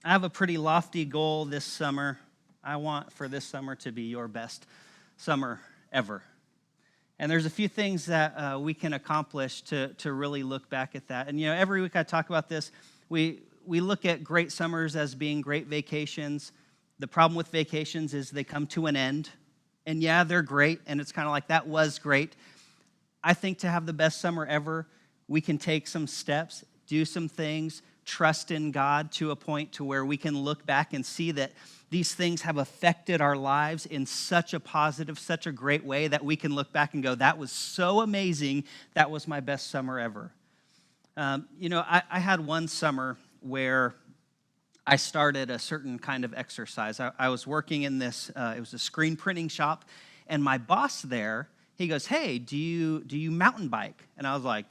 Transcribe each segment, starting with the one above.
I have a pretty lofty goal this summer. I want for this summer to be your best summer ever. And there's a few things that we can accomplish to really look back at that. And, every week I talk about this. We look at great summers as being great vacations. The problem with vacations is they come to an end. And, yeah, they're great, and it's kind of like, that was great. I think to have the best summer ever, we can take some steps, do some things, trust in God to a point to where we can look back and see that these things have affected our lives in such a positive, such a great way that we can look back and go, that was so amazing, that was my best summer ever. I had one summer where I started a certain kind of exercise. I was working in this, it was a screen printing shop, and my boss there, he goes, hey, do you mountain bike? And I was like,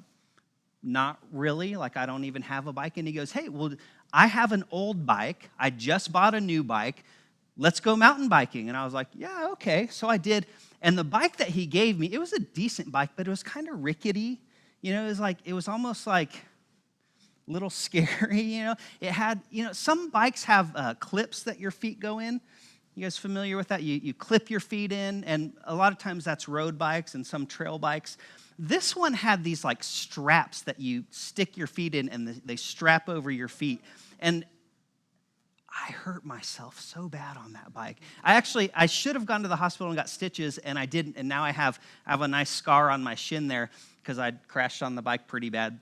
not really, like I don't even have a bike. And he goes, hey, well, I have an old bike. I just bought a new bike. Let's go mountain biking. And I was like, yeah, okay. So I did. And the bike that he gave me, it was a decent bike, but it was kind of rickety. It was almost like a little scary, It had, some bikes have clips that your feet go in. You guys familiar with that? You clip your feet in, and a lot of times that's road bikes and some trail bikes. This one had these like straps that you stick your feet in, and they strap over your feet. And I hurt myself so bad on that bike. I should have gone to the hospital and got stitches, and I didn't. And now I have a nice scar on my shin there because I crashed on the bike pretty bad.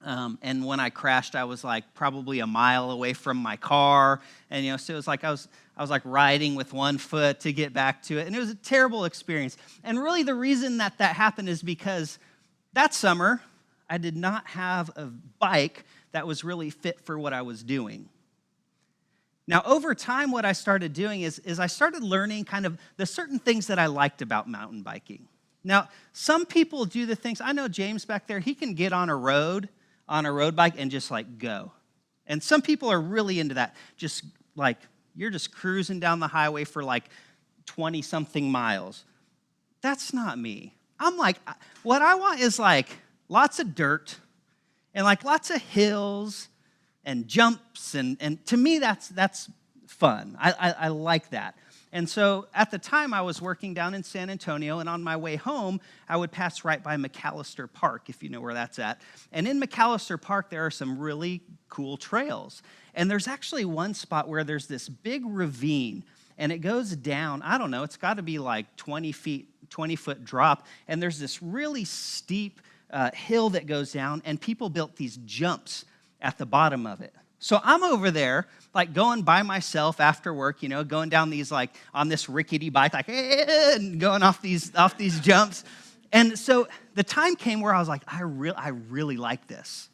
And when I crashed, I was like probably a mile away from my car. And, so it was like I was like riding with one foot to get back to it. And it was a terrible experience. And really the reason that happened is because that summer, I did not have a bike that was really fit for what I was doing. Now, over time, what I started doing is I started learning kind of the certain things that I liked about mountain biking. Now, some people do the things, I know James back there, he can get on a road bike and just like go. And some people are really into that. Just like, you're just cruising down the highway for like 20 something miles. That's not me. I'm like, what I want is like lots of dirt and like lots of hills and jumps. And to me, that's fun. I like that. And so at the time, I was working down in San Antonio, and on my way home, I would pass right by McAllister Park, if you know where that's at. And in McAllister Park, there are some really cool trails. And there's actually one spot where there's this big ravine, and it goes down, I don't know, it's got to be like 20-foot drop, and there's this really steep hill that goes down, and people built these jumps at the bottom of it. So I'm over there, like going by myself after work, going down these like on this rickety bike, like and going off these jumps. And so the time came where I was like, I really like this.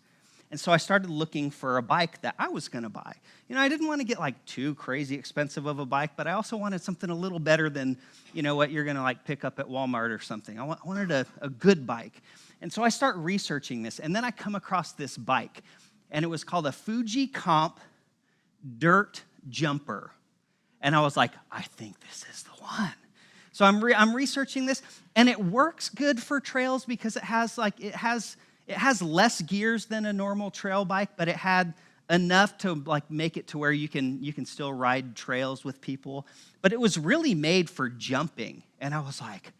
And so I started looking for a bike that I was going to buy. I didn't want to get like too crazy expensive of a bike, but I also wanted something a little better than, what you're going to like pick up at Walmart or something. I wanted a good bike. And so I start researching this, and then I come across this bike. And it was called a Fuji Comp Dirt Jumper. And I was like, I think this is the one. So I'm researching this, and it works good for trails because it has less gears than a normal trail bike, but it had enough to like make it to where you can still ride trails with people. But it was really made for jumping. And I was like,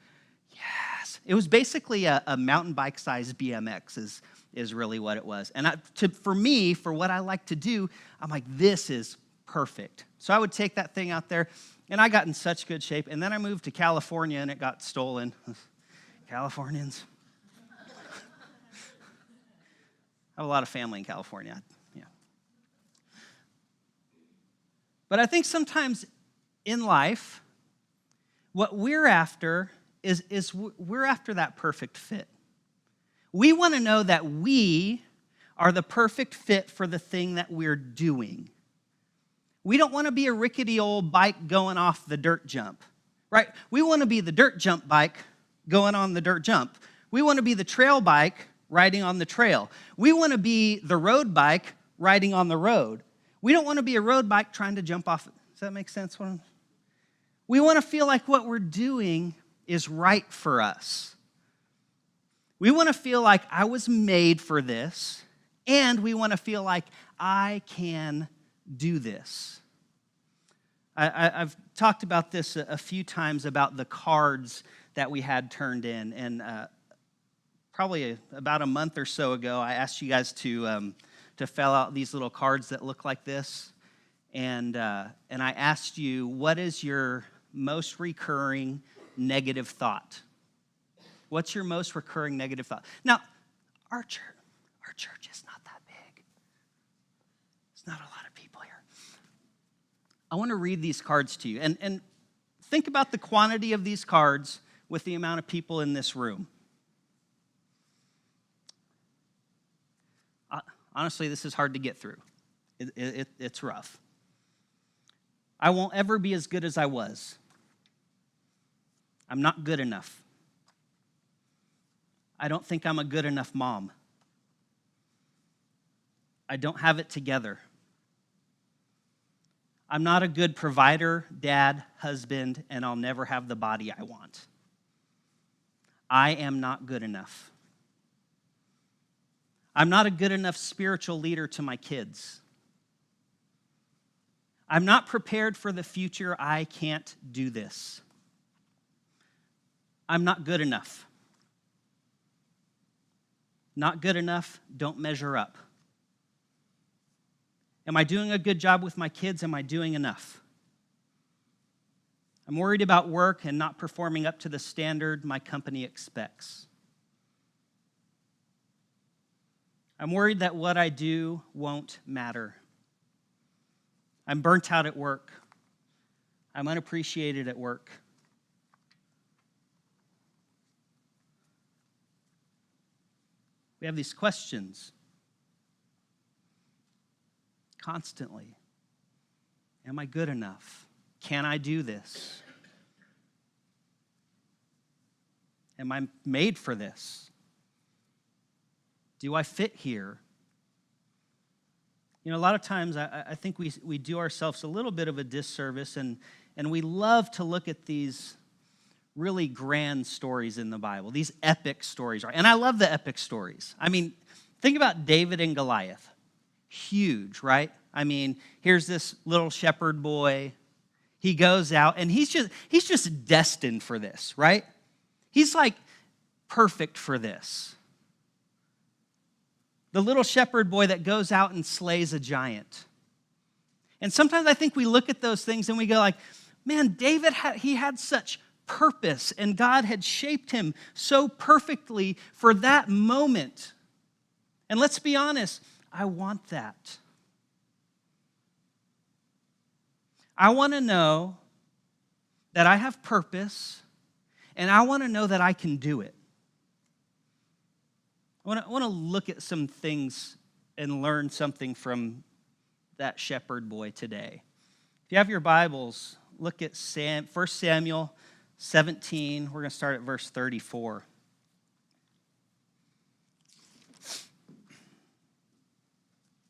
yes. It was basically a mountain bike-sized BMX is really what it was. And for me, for what I like to do, I'm like, this is perfect. So I would take that thing out there, and I got in such good shape. And then I moved to California, and it got stolen. Californians. I have a lot of family in California. Yeah. But I think sometimes in life, what we're after is we're after that perfect fit. We want to know that we are the perfect fit for the thing that we're doing. We don't want to be a rickety old bike going off the dirt jump, right? We want to be the dirt jump bike going on the dirt jump. We want to be the trail bike riding on the trail. We want to be the road bike riding on the road. We don't want to be a road bike trying to jump off it. Does that make sense? We want to feel like what we're doing is right for us. We want to feel like I was made for this, and we want to feel like I can do this. I've talked about this a few times about the cards that we had turned in, and probably about a month or so ago, I asked you guys to fill out these little cards that look like this, and I asked you, what is your most recurring negative thought? What's your most recurring negative thought? Now, our church is not that big. It's not a lot of people here. I want to read these cards to you, and think about the quantity of these cards with the amount of people in this room. Honestly, this is hard to get through. It's rough. I won't ever be as good as I was. I'm not good enough. I don't think I'm a good enough mom. I don't have it together. I'm not a good provider, dad, husband, and I'll never have the body I want. I am not good enough. I'm not a good enough spiritual leader to my kids. I'm not prepared for the future. I can't do this. I'm not good enough. Not good enough, don't measure up. Am I doing a good job with my kids? Am I doing enough? I'm worried about work and not performing up to the standard my company expects. I'm worried that what I do won't matter. I'm burnt out at work. I'm unappreciated at work. We have these questions constantly. Am I good enough? Can I do this? Am I made for this? Do I fit here? You know, a lot of times I think we do ourselves a little bit of a disservice, and we love to look at these really grand stories in the Bible, these epic stories. And I love the epic stories. I mean, think about David and Goliath. Huge, right? I mean, here's this little shepherd boy. He goes out, and he's just destined for this, right? He's like perfect for this. The little shepherd boy that goes out and slays a giant. And sometimes I think we look at those things and we go like, man, David, he had such purpose, and God had shaped him so perfectly for that moment. And let's be honest, I want that. I want to know that I have purpose, and I want to know that I can do it. I want to look at some things and learn something from that shepherd boy today. If you have your Bibles, look at 1 Samuel 17. We're going to start at verse 34.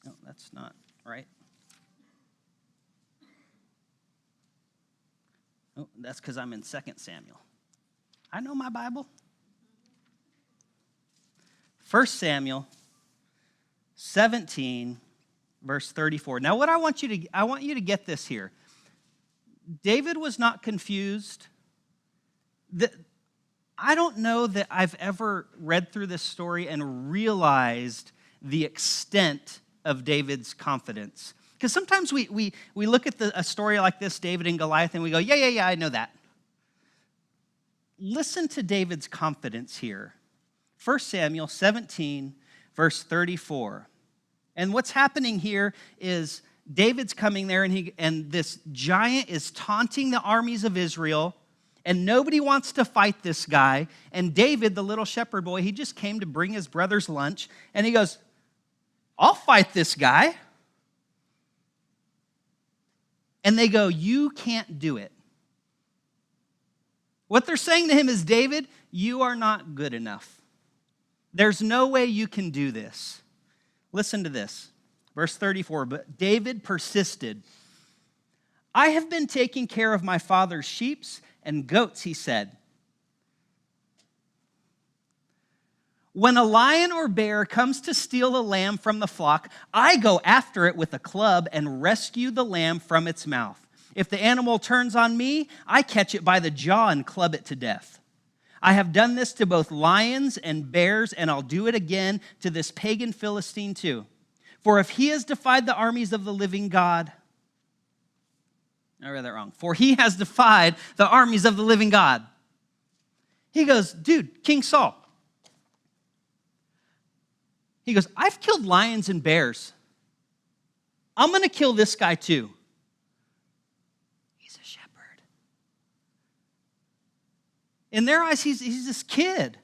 No, that's not right. Oh, that's because I'm in 2 Samuel. I know my Bible. 1 Samuel 17, verse 34. Now, what I want you to get this here. David was not confused. I don't know that I've ever read through this story and realized the extent of David's confidence. Because sometimes we look at a story like this, David and Goliath, and we go, yeah, I know that. Listen to David's confidence here. 1 Samuel 17, verse 34. And what's happening here is David's coming there, and this giant is taunting the armies of Israel, and nobody wants to fight this guy. And David, the little shepherd boy, he just came to bring his brother's lunch, and he goes, I'll fight this guy. And they go, you can't do it. What they're saying to him is, David, you are not good enough. There's no way you can do this. Listen to this. Verse 34, but David persisted. I have been taking care of my father's sheep and goats, he said. When a lion or bear comes to steal a lamb from the flock, I go after it with a club and rescue the lamb from its mouth. If the animal turns on me, I catch it by the jaw and club it to death. I have done this to both lions and bears, and I'll do it again to this pagan Philistine too. For if he has defied the armies of the living God, I read that wrong. For he has defied the armies of the living God. He goes, dude, King Saul. He goes, I've killed lions and bears. I'm going to kill this guy too. He's a shepherd. In their eyes, he's this kid.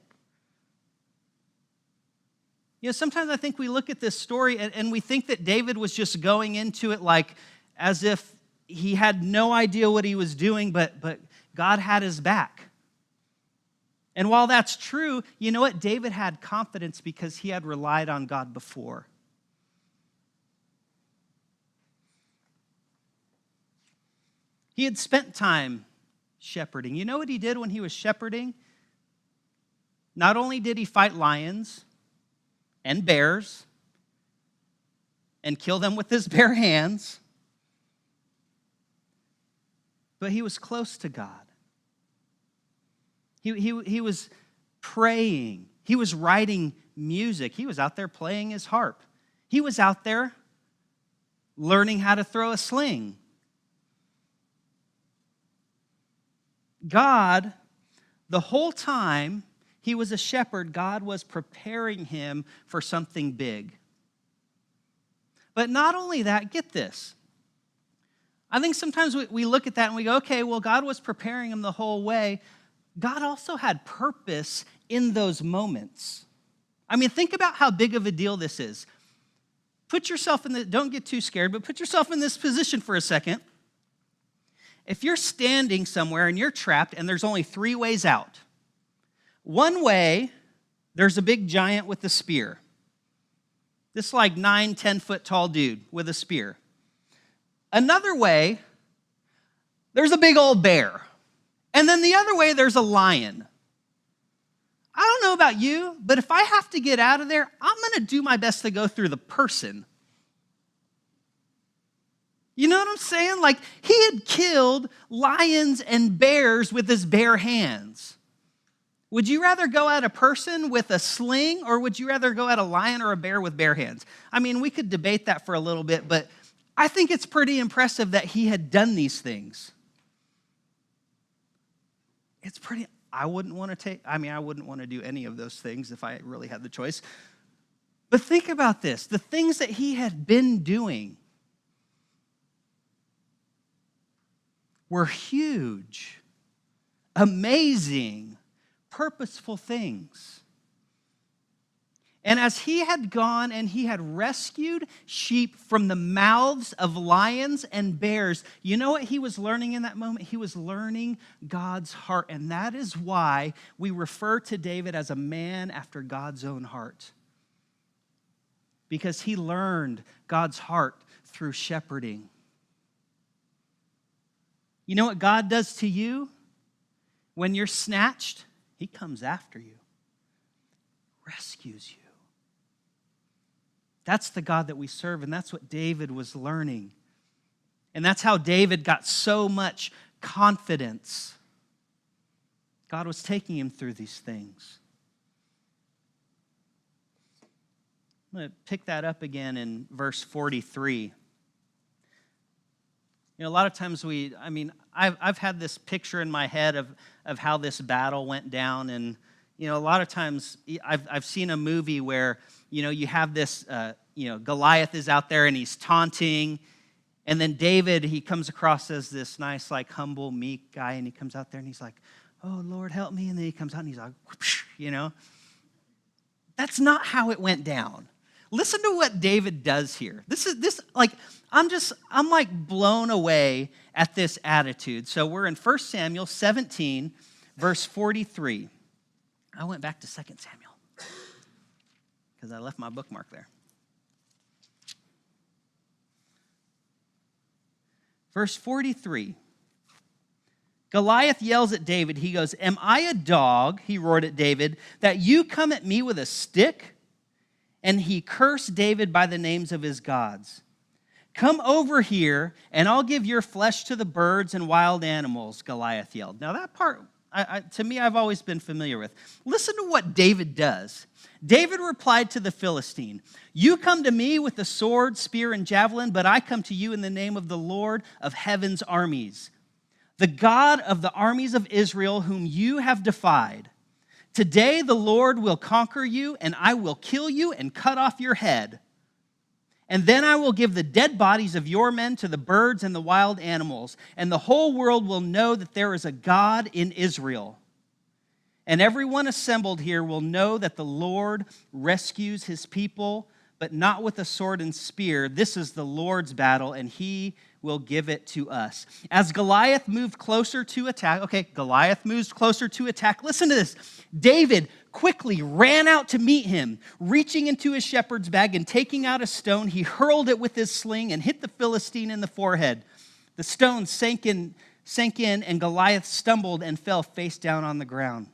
You know, sometimes I think we look at this story and we think that David was just going into it like as if he had no idea what he was doing, but God had his back. And while that's true, you know what? David had confidence because he had relied on God before. He had spent time shepherding. You know what he did when he was shepherding? Not only did he fight lions and bears and kill them with his bare hands, but he was close to God. He was praying. He was writing music. He was out there playing his harp. He was out there learning how to throw a sling. God, the whole time he was a shepherd, God was preparing him for something big. But not only that, get this. I think sometimes we look at that and we go, okay, well, God was preparing him the whole way. God also had purpose in those moments. I mean, think about how big of a deal this is. Put yourself don't get too scared, but put yourself in this position for a second. If you're standing somewhere and you're trapped and there's only 3 ways out. One way, there's a big giant with a spear. This like 9, 10-foot tall dude with a spear. Another way, there's a big old bear. And then the other way, there's a lion. I don't know about you, but if I have to get out of there, I'm going to do my best to go through the person. You know what I'm saying? Like, he had killed lions and bears with his bare hands. Would you rather go at a person with a sling, or would you rather go at a lion or a bear with bare hands? I mean, we could debate that for a little bit, but I think it's pretty impressive that he had done these things. I wouldn't want to do any of those things if I really had the choice. But think about this, the things that he had been doing were huge, amazing, purposeful things. And as he had gone and he had rescued sheep from the mouths of lions and bears, you know what he was learning in that moment? He was learning God's heart. And that is why we refer to David as a man after God's own heart. Because he learned God's heart through shepherding. You know what God does to you? When you're snatched, he comes after you, rescues you. That's the God that we serve, and that's what David was learning. And that's how David got so much confidence. God was taking him through these things. I'm going to pick that up again in verse 43. You know, a lot of times I've had this picture in my head of how this battle went down, and you know, a lot of times I've seen a movie where, you know, you have this, Goliath is out there and he's taunting, and then David, he comes across as this nice, like, humble, meek guy, and he comes out there and he's like, oh, Lord, help me, and then he comes out and he's like, whoosh, you know. That's not how it went down. Listen to what David does here. I'm like blown away at this attitude. So we're in 1 Samuel 17, verse 43. I went back to 2 Samuel because I left my bookmark there. Verse 43. Goliath yells at David. He goes, "Am I a dog," he roared at David, "that you come at me with a stick?" And he cursed David by the names of his gods. "Come over here, and I'll give your flesh to the birds and wild animals," Goliath yelled. Now that part, to me, I've always been familiar with. Listen to what David does. David replied to the Philistine, "You come to me with the sword, spear, and javelin, but I come to you in the name of the Lord of heaven's armies, the God of the armies of Israel, whom you have defied. Today the Lord will conquer you, and I will kill you and cut off your head. And then I will give the dead bodies of your men to the birds and the wild animals, and the whole world will know that there is a God in Israel. And everyone assembled here will know that the Lord rescues his people, but not with a sword and spear. This is the Lord's battle, and he will give it to us." As Goliath moved closer to attack, Goliath moves closer to attack. Listen to this. David quickly ran out to meet him. Reaching into his shepherd's bag and taking out a stone, he hurled it with his sling and hit the Philistine in the forehead. The stone sank in, and Goliath stumbled and fell face down on the ground.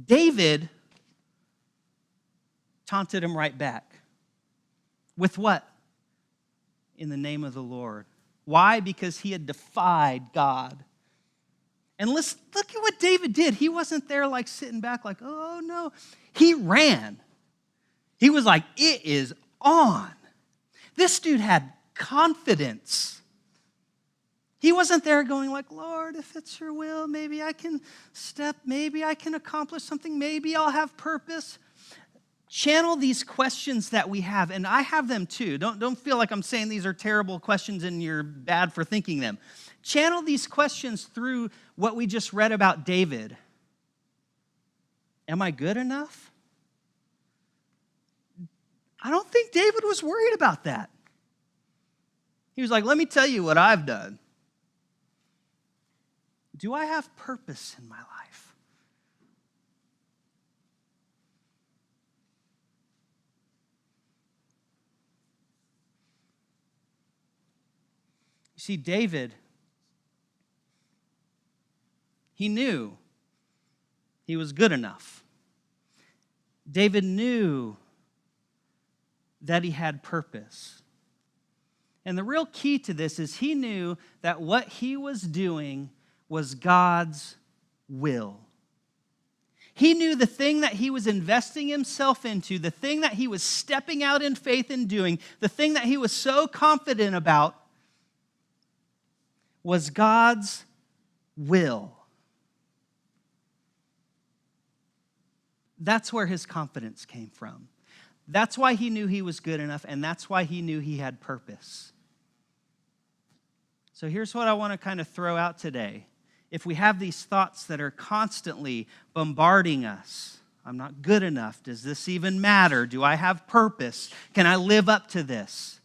David taunted him right back. With what? In the name of the Lord. Why? Because he had defied God. And look at what David did. He wasn't there like sitting back like, "Oh no." He ran. He was like, "It is on." This dude had confidence. He wasn't there going like, "Lord, if it's your will, maybe I can maybe I can accomplish something, maybe I'll have purpose." Channel these questions that we have, and I have them too. Don't feel like I'm saying these are terrible questions and you're bad for thinking them. Channel these questions through what we just read about David. Am I good enough? I don't think David was worried about that. He was like, "Let me tell you what I've done. Do I have purpose in my life?" You see, David, he knew he was good enough. David knew that he had purpose. And the real key to this is he knew that what he was doing was God's will. He knew the thing that he was investing himself into, the thing that he was stepping out in faith and doing, the thing that he was so confident about was God's will. That's where his confidence came from. That's why he knew he was good enough, and that's why he knew he had purpose. So here's what I want to kind of throw out today. If we have these thoughts that are constantly bombarding us, I'm not good enough. Does this even matter? Do I have purpose? Can I live up to this?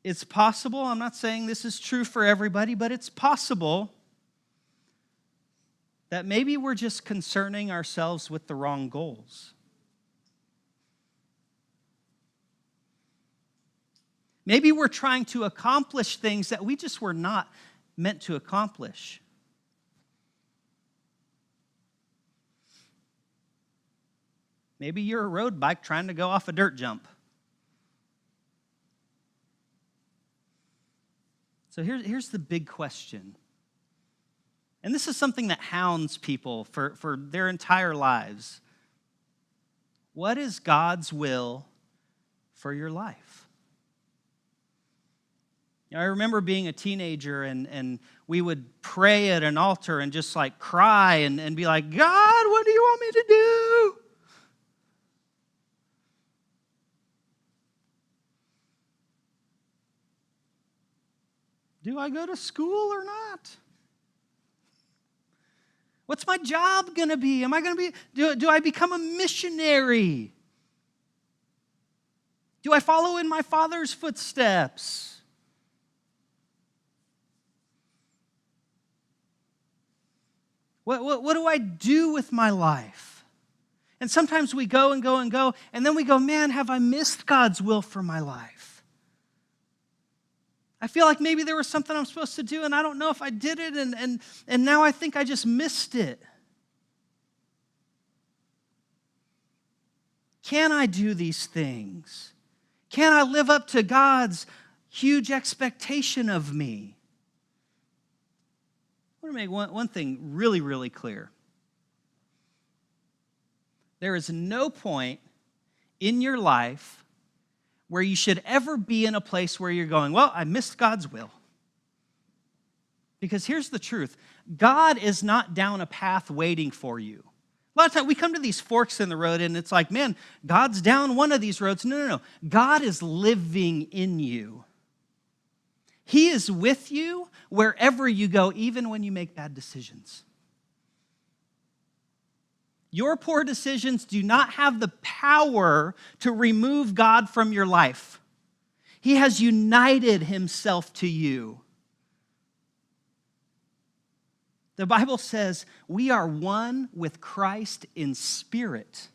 It's possible. I'm not saying this is true for everybody, but it's possible that maybe we're just concerning ourselves with the wrong goals. Maybe we're trying to accomplish things that we just were not meant to accomplish. Maybe you're a road bike trying to go off a dirt jump. So here's the big question. And this is something that hounds people for their entire lives. What is God's will for your life? I remember being a teenager and we would pray at an altar and just like cry and be like, "God, what do you want me to do?" Do I go to school or not? What's my job going to be? Am I going to be, do I become a missionary? Do I follow in my father's footsteps? What do I do with my life? And sometimes we go and go and go, and then we go, "Man, have I missed God's will for my life?" I feel like maybe there was something I'm supposed to do and I don't know if I did it, and now I think I just missed it. Can I do these things? Can I live up to God's huge expectation of me? I want to make one thing really, really clear. There is no point in your life where you should ever be in a place where you're going, well, I missed God's will. Because here's the truth. God is not down a path waiting for you. A lot of times we come to these forks in the road and it's like, man, God's down one of these roads. No. God is living in you. He is with you wherever you go, even when you make bad decisions. Your poor decisions do not have the power to remove God from your life. He has united himself to you. The Bible says we are one with Christ in spirit.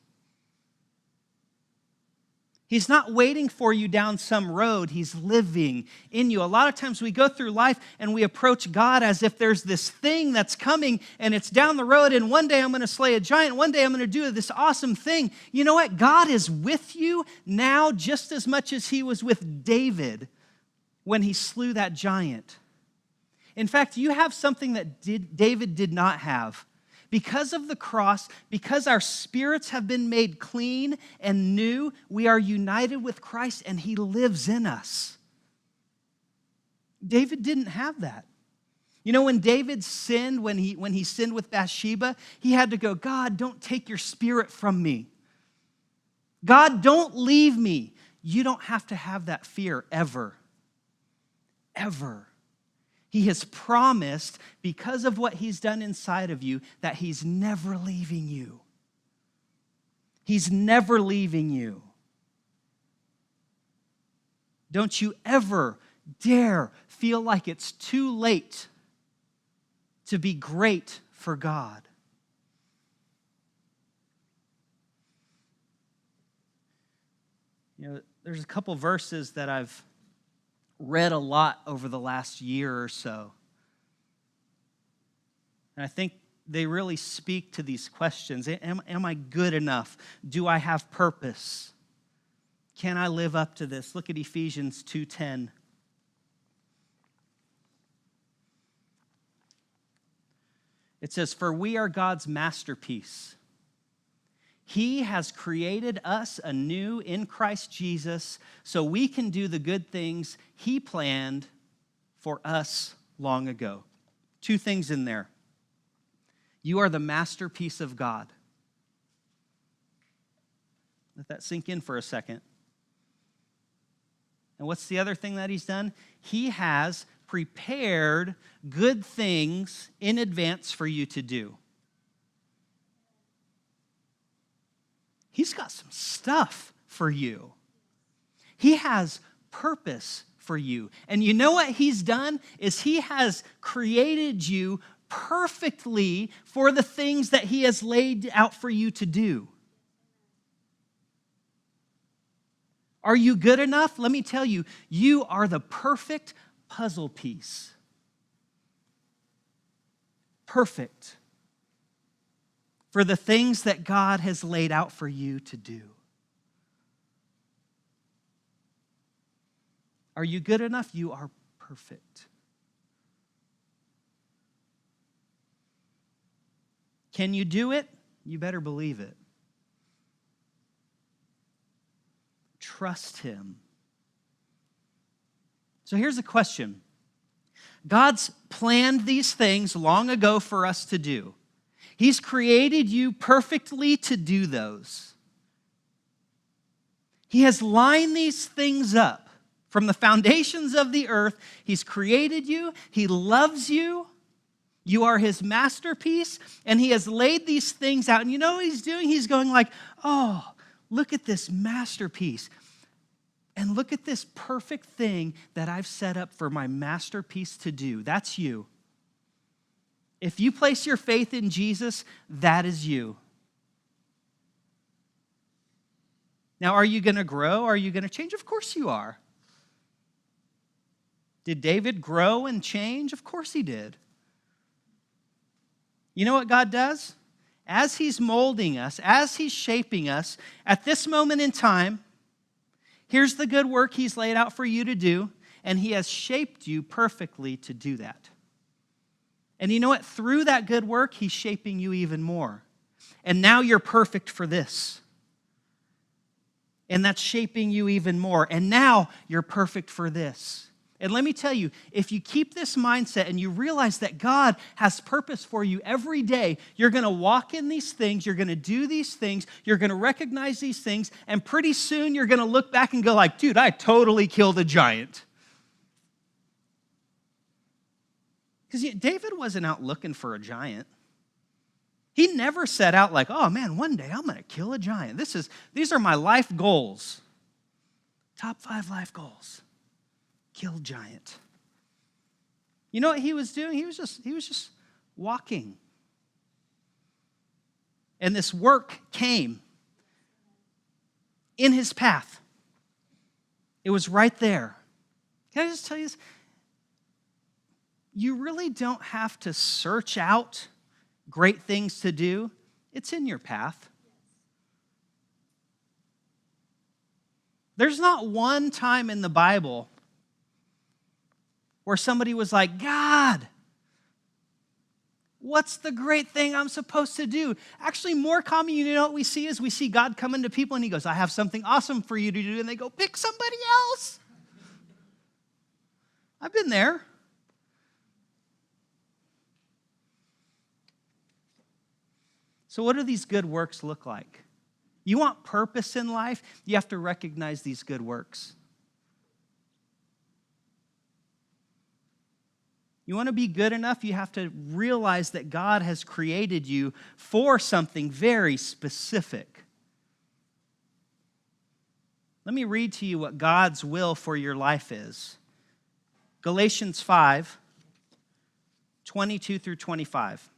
He's not waiting for you down some road. He's living in you. A lot of times we go through life and we approach God as if there's this thing that's coming and it's down the road, and one day I'm going to slay a giant, one day I'm going to do this awesome thing. You know what? God is with you now just as much as he was with David when he slew that giant. In fact, you have something that David did not have. Because of the cross, because our spirits have been made clean and new, we are united with Christ and he lives in us. David didn't have that. You know, when David sinned, when he sinned with Bathsheba, he had to go, God, don't take your spirit from me. God, don't leave me. You don't have to have that fear ever. Ever. He has promised, because of what he's done inside of you, that he's never leaving you. He's never leaving you. Don't you ever dare feel like it's too late to be great for God. You know, there's a couple verses that I've read a lot over the last year or so. And I think they really speak to these questions. Am I good enough? Do I have purpose? Can I live up to this? Look at Ephesians 2:10. It says, "For we are God's masterpiece. He has created us anew in Christ Jesus so we can do the good things he planned for us long ago." Two things in there. You are the masterpiece of God. Let that sink in for a second. And what's the other thing that he's done? He has prepared good things in advance for you to do. He's got some stuff for you. He has purpose for you. And you know what he's done is he has created you perfectly for the things that he has laid out for you to do. Are you good enough? Let me tell you, you are the perfect puzzle piece. Perfect for the things that God has laid out for you to do. Are you good enough? You are perfect. Can you do it? You better believe it. Trust him. So here's a question. God's planned these things long ago for us to do. He's created you perfectly to do those. He has lined these things up from the foundations of the earth. He's created you. He loves you. You are his masterpiece, and he has laid these things out. And you know what he's doing? He's going like, oh, look at this masterpiece. And look at this perfect thing that I've set up for my masterpiece to do. That's you. If you place your faith in Jesus, that is you. Now, are you going to grow? Are you going to change? Of course you are. Did David grow and change? Of course he did. You know what God does? As he's molding us, as he's shaping us, at this moment in time, here's the good work he's laid out for you to do, and he has shaped you perfectly to do that. And you know what? Through that good work, he's shaping you even more. And now you're perfect for this. And that's shaping you even more. And now you're perfect for this. And let me tell you, if you keep this mindset and you realize that God has purpose for you every day, you're going to walk in these things, you're going to do these things, you're going to recognize these things, and pretty soon you're going to look back and go like, dude, I totally killed a giant. Because David wasn't out looking for a giant. He never set out like, oh man, one day I'm going to kill a giant. These are my life goals. Top 5 life goals. Kill giant. You know what he was doing? He was just walking. And this work came in his path. It was right there. Can I just tell you this? You really don't have to search out great things to do. It's in your path. There's not one time in the Bible where somebody was like, God, what's the great thing I'm supposed to do? Actually, more common, you know what we see is we see God coming to people and he goes, I have something awesome for you to do. And they go, pick somebody else. I've been there. So what do these good works look like? You want purpose in life? You have to recognize these good works. You want to be good enough? You have to realize that God has created you for something very specific. Let me read to you what God's will for your life is. Galatians 5, 22 through 25.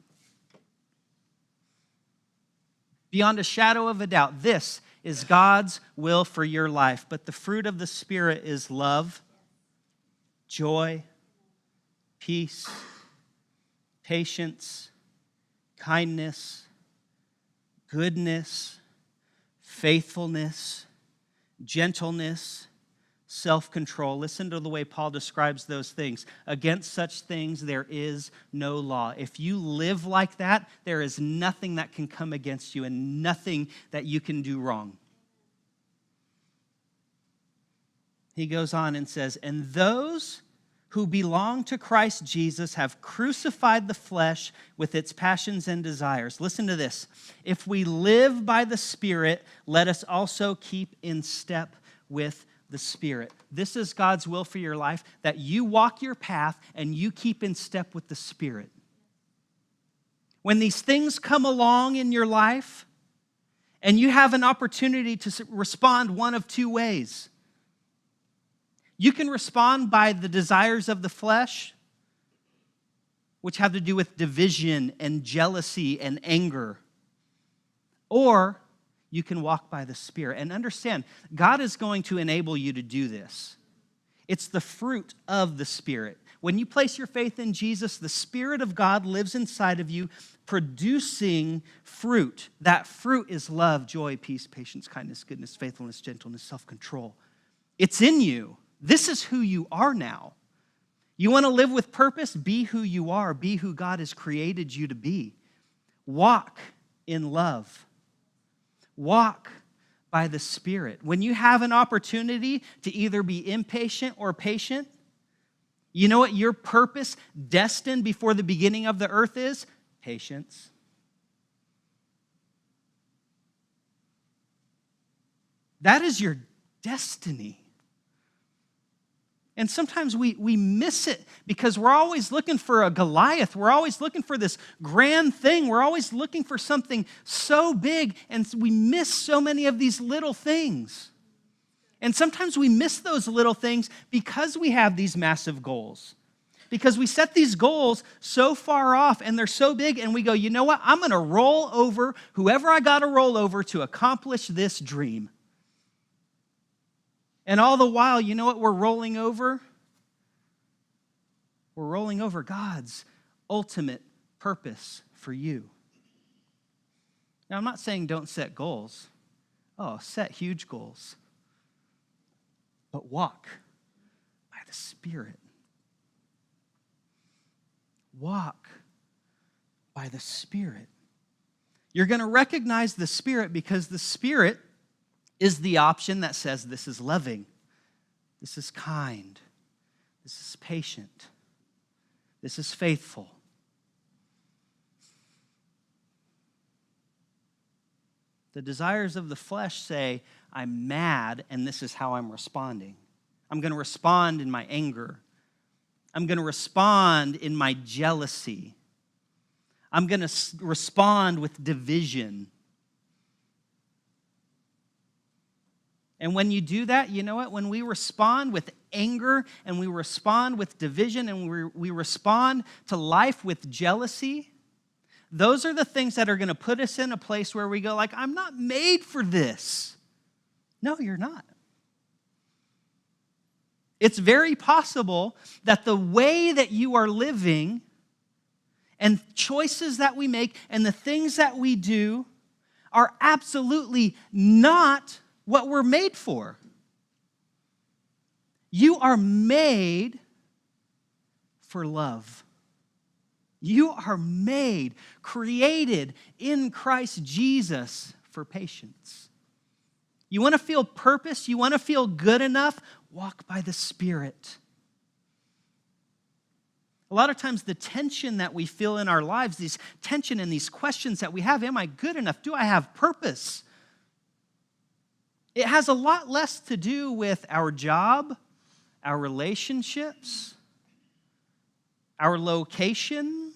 Beyond a shadow of a doubt, this is God's will for your life. But the fruit of the Spirit is love, joy, peace, patience, kindness, goodness, faithfulness, gentleness, self-control. Listen to the way Paul describes those things. Against such things there is no law. If you live like that, there is nothing that can come against you and nothing that you can do wrong. He goes on and says, and those who belong to Christ Jesus have crucified the flesh with its passions and desires. Listen to this. If we live by the Spirit, let us also keep in step with the Spirit. This is God's will for your life, that you walk your path and you keep in step with the Spirit. When these things come along in your life and you have an opportunity to respond one of two ways. You can respond by the desires of the flesh, which have to do with division and jealousy and anger. Or you can walk by the Spirit. And understand, God is going to enable you to do this. It's the fruit of the Spirit. When you place your faith in Jesus, the Spirit of God lives inside of you, producing fruit. That fruit is love, joy, peace, patience, kindness, goodness, faithfulness, gentleness, self-control. It's in you. This is who you are now. You want to live with purpose? Be who you are. Be who God has created you to be. Walk in love. Walk by the Spirit. When you have an opportunity to either be impatient or patient, you know what your purpose, destined before the beginning of the earth is? Patience. That is your destiny. And sometimes we miss it because we're always looking for a Goliath. We're always looking for this grand thing. We're always looking for something so big, and we miss so many of these little things. And sometimes we miss those little things because we have these massive goals. Because we set these goals so far off and they're so big, and we go, you know what? I'm going to roll over whoever I got to roll over to accomplish this dream. And all the while, you know what we're rolling over? We're rolling over God's ultimate purpose for you. Now, I'm not saying don't set goals. Oh, set huge goals. But walk by the Spirit. Walk by the Spirit. You're going to recognize the Spirit because the Spirit is the option that says this is loving, this is kind, this is patient, this is faithful. The desires of the flesh say, I'm mad, and this is how I'm responding. I'm going to respond in my anger. I'm going to respond in my jealousy. I'm going to respond with division. And when you do that, you know what? When we respond with anger and we respond with division and we respond to life with jealousy, those are the things that are going to put us in a place where we go like, I'm not made for this. No, you're not. It's very possible that the way that you are living and choices that we make and the things that we do are absolutely not what we're made for. You are made for love. You are made, created in Christ Jesus for patience. You want to feel purpose? You want to feel good enough? Walk by the Spirit. A lot of times the tension that we feel in our lives, this tension and these questions that we have, am I good enough? Do I have purpose? It has a lot less to do with our job, our relationships, our location.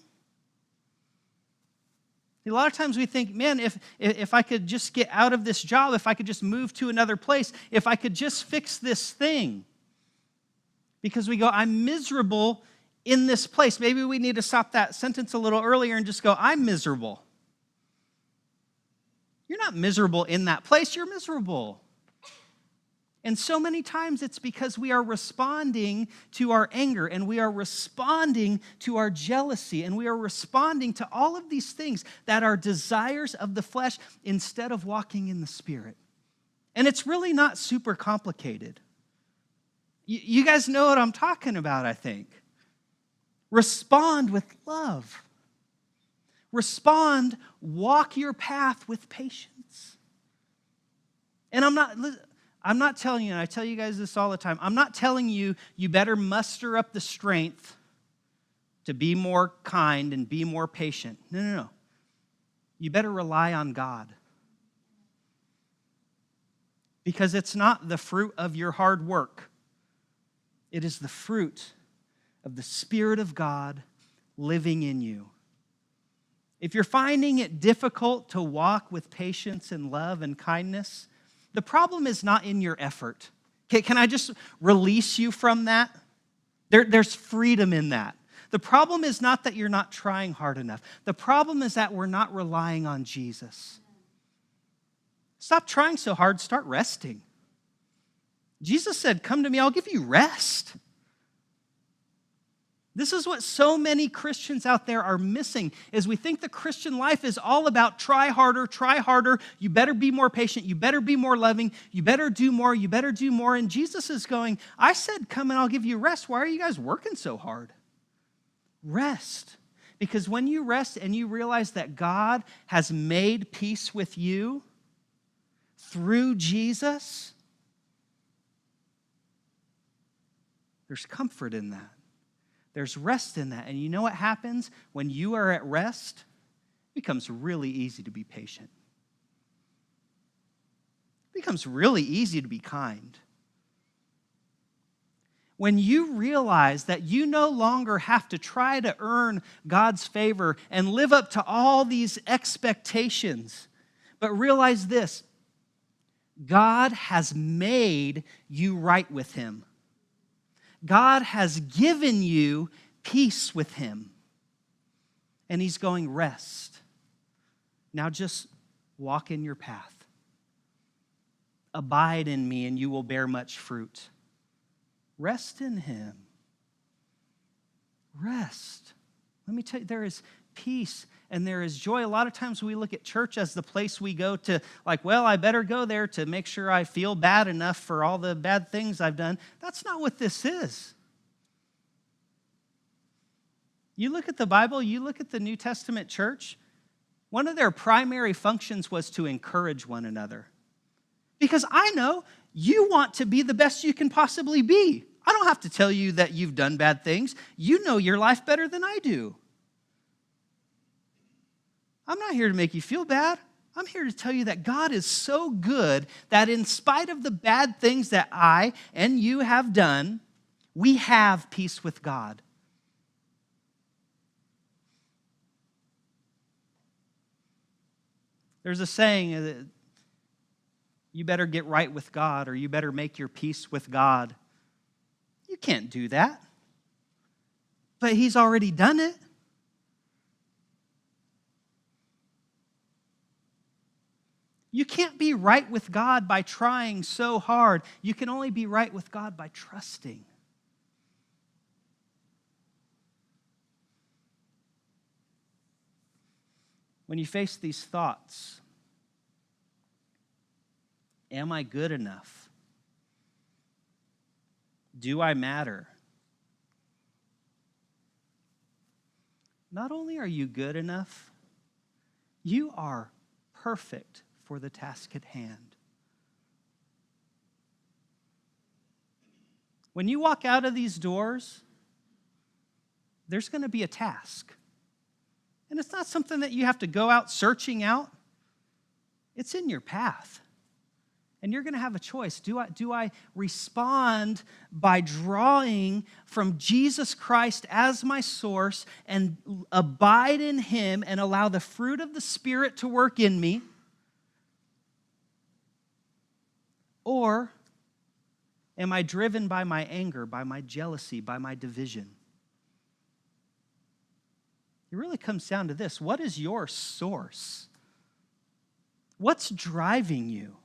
A lot of times we think, man, if I could just get out of this job, if I could just move to another place, if I could just fix this thing. Because we go, I'm miserable in this place. Maybe we need to stop that sentence a little earlier and just go, I'm miserable. You're not miserable in that place, you're miserable. And so many times it's because we are responding to our anger and we are responding to our jealousy and we are responding to all of these things that are desires of the flesh instead of walking in the Spirit. And it's really not super complicated. You guys know what I'm talking about, I think. Respond with love. Respond, walk your path with patience. And I'm not telling you, and I tell you guys this all the time, I'm not telling you you better muster up the strength to be more kind and be more patient. No. You better rely on God. Because it's not the fruit of your hard work. It is the fruit of the Spirit of God living in you. If you're finding it difficult to walk with patience and love and kindness, the problem is not in your effort. Okay, can I just release you from that? There's freedom in that. The problem is not that you're not trying hard enough. The problem is that we're not relying on Jesus. Stop trying so hard, start resting. Jesus said, come to me, I'll give you rest. This is what so many Christians out there are missing, is we think the Christian life is all about try harder, you better be more patient, you better be more loving, you better do more. And Jesus is going, I said, come and I'll give you rest. Why are you guys working so hard? Rest. Because when you rest and you realize that God has made peace with you through Jesus, there's comfort in that. There's rest in that. And you know what happens when you are at rest? It becomes really easy to be patient. It becomes really easy to be kind. When you realize that you no longer have to try to earn God's favor and live up to all these expectations, but realize this, God has made you right with Him. God has given you peace with Him. And He's going, rest. Now just walk in your path. Abide in me and you will bear much fruit. Rest in Him. rest. Let me tell you, there is peace and there is joy. A lot of times we look at church as the place we go to, like, well, I better go there to make sure I feel bad enough for all the bad things I've done. That's not what this is. You look at the Bible, you look at the New Testament church, one of their primary functions was to encourage one another. Because I know you want to be the best you can possibly be. I don't have to tell you that you've done bad things. You know your life better than I do. I'm not here to make you feel bad. I'm here to tell you that God is so good that in spite of the bad things that I and you have done, we have peace with God. There's a saying that you better get right with God or you better make your peace with God. You can't do that. But He's already done it. You can't be right with God by trying so hard. You can only be right with God by trusting. When you face these thoughts, am I good enough? Do I matter? Not only are you good enough, you are perfect for the task at hand. When you walk out of these doors, there's going to be a task. And it's not something that you have to go out searching out. It's in your path. And you're going to have a choice. Do I respond by drawing from Jesus Christ as my source and abide in Him and allow the fruit of the Spirit to work in me? Or am I driven by my anger, by my jealousy, by my division? It really comes down to this. What is your source? What's driving you?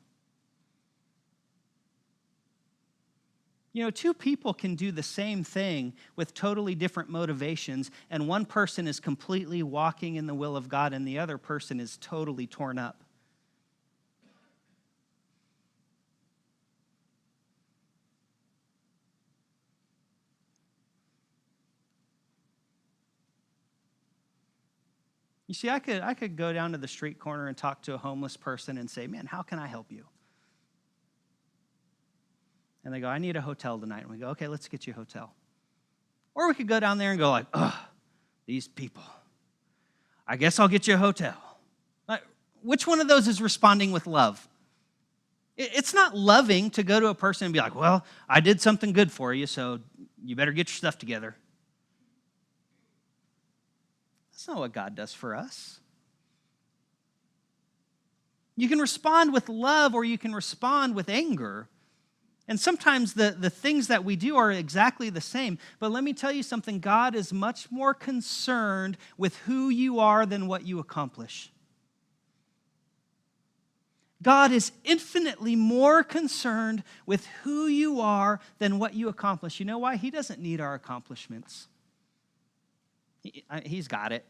You know, two people can do the same thing with totally different motivations, and one person is completely walking in the will of God, and the other person is totally torn up. You see, I could go down to the street corner and talk to a homeless person and say, man, how can I help you? And they go, I need a hotel tonight. And we go, okay, let's get you a hotel. Or we could go down there and go like, ugh, these people. I guess I'll get you a hotel. Which one of those is responding with love? It's not loving to go to a person and be like, well, I did something good for you, so you better get your stuff together. That's not what God does for us. You can respond with love or you can respond with anger. And sometimes the things that we do are exactly the same. But let me tell you something. God is much more concerned with who you are than what you accomplish. God is infinitely more concerned with who you are than what you accomplish. You know why? He doesn't need our accomplishments. He's got it.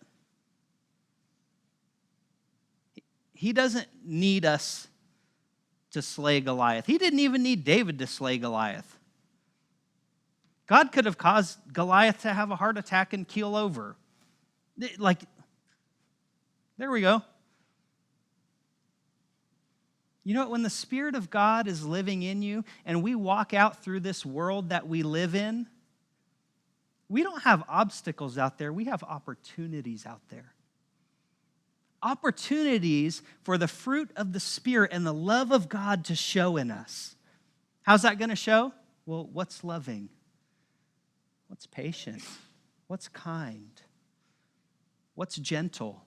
He doesn't need us to slay Goliath. He didn't even need David to slay Goliath. God could have caused Goliath to have a heart attack and keel over. Like, there we go. You know what? When the Spirit of God is living in you and we walk out through this world that we live in, we don't have obstacles out there. We have opportunities out there. Opportunities for the fruit of the Spirit and the love of God to show in us. How's that going to show? Well, what's loving? What's patient? What's kind? What's gentle?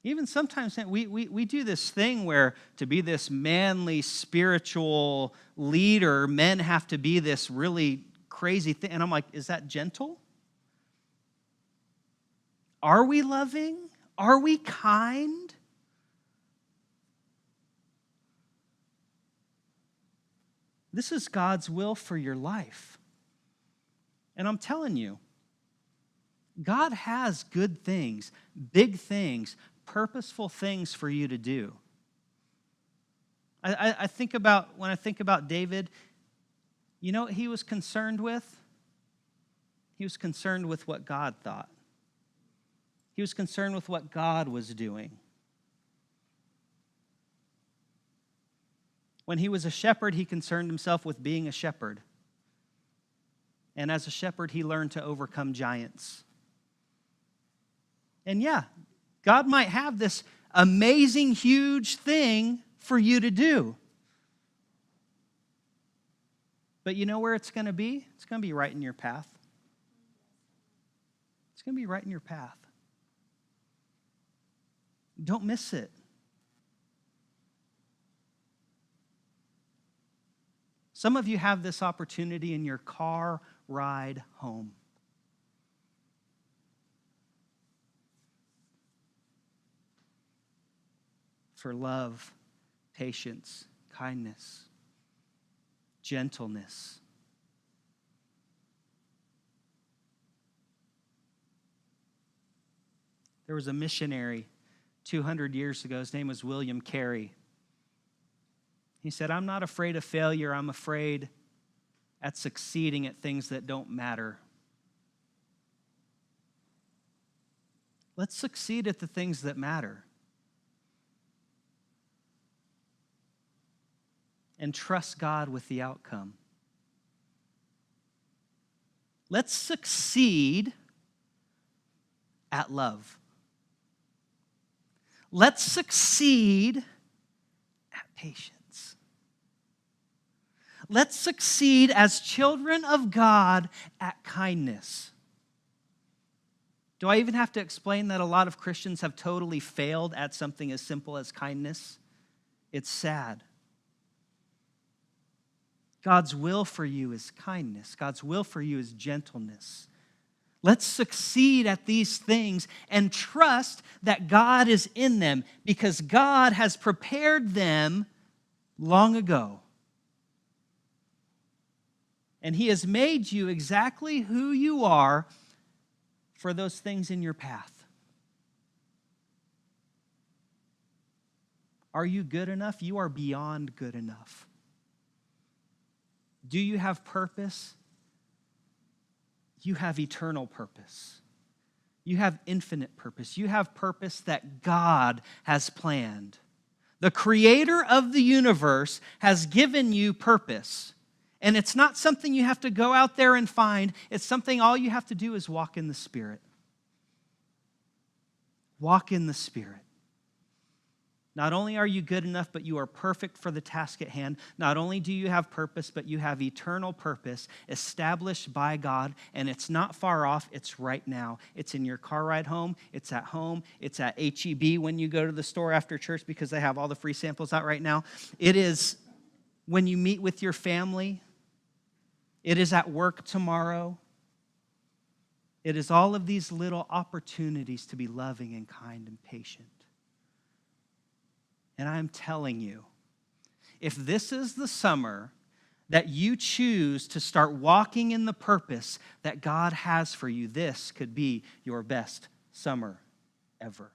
Even sometimes we do this thing where to be this manly spiritual leader, men have to be this really crazy thing. And I'm like, is that gentle? Are we loving? Are we kind? This is God's will for your life. And I'm telling you, God has good things, big things, purposeful things for you to do. When I think about David, you know what he was concerned with? He was concerned with what God thought. He was concerned with what God was doing. When he was a shepherd, he concerned himself with being a shepherd. And as a shepherd, he learned to overcome giants. And yeah, God might have this amazing, huge thing for you to do. But you know where it's going to be? It's going to be right in your path. It's going to be right in your path. Don't miss it. Some of you have this opportunity in your car ride home. For love, patience, kindness, gentleness. There was a missionary 200 years ago. His name was William Carey. He said, "I'm not afraid of failure. I'm afraid at succeeding at things that don't matter." Let's succeed at the things that matter. And trust God with the outcome. Let's succeed at love. Let's succeed at patience. Let's succeed as children of God at kindness. Do I even have to explain that a lot of Christians have totally failed at something as simple as kindness? It's sad. God's will for you is kindness. God's will for you is gentleness. Let's succeed at these things and trust that God is in them because God has prepared them long ago. And He has made you exactly who you are for those things in your path. Are you good enough? You are beyond good enough. Do you have purpose? You have eternal purpose. You have infinite purpose. You have purpose that God has planned. The creator of the universe has given you purpose. And it's not something you have to go out there and find. It's something all you have to do is walk in the Spirit. Walk in the Spirit. Not only are you good enough, but you are perfect for the task at hand. Not only do you have purpose, but you have eternal purpose established by God, and it's not far off. It's right now. It's in your car ride home. It's at home. It's at H-E-B when you go to the store after church because they have all the free samples out right now. It is when you meet with your family. It is at work tomorrow. It is all of these little opportunities to be loving and kind and patient. And I'm telling you, if this is the summer that you choose to start walking in the purpose that God has for you, this could be your best summer ever.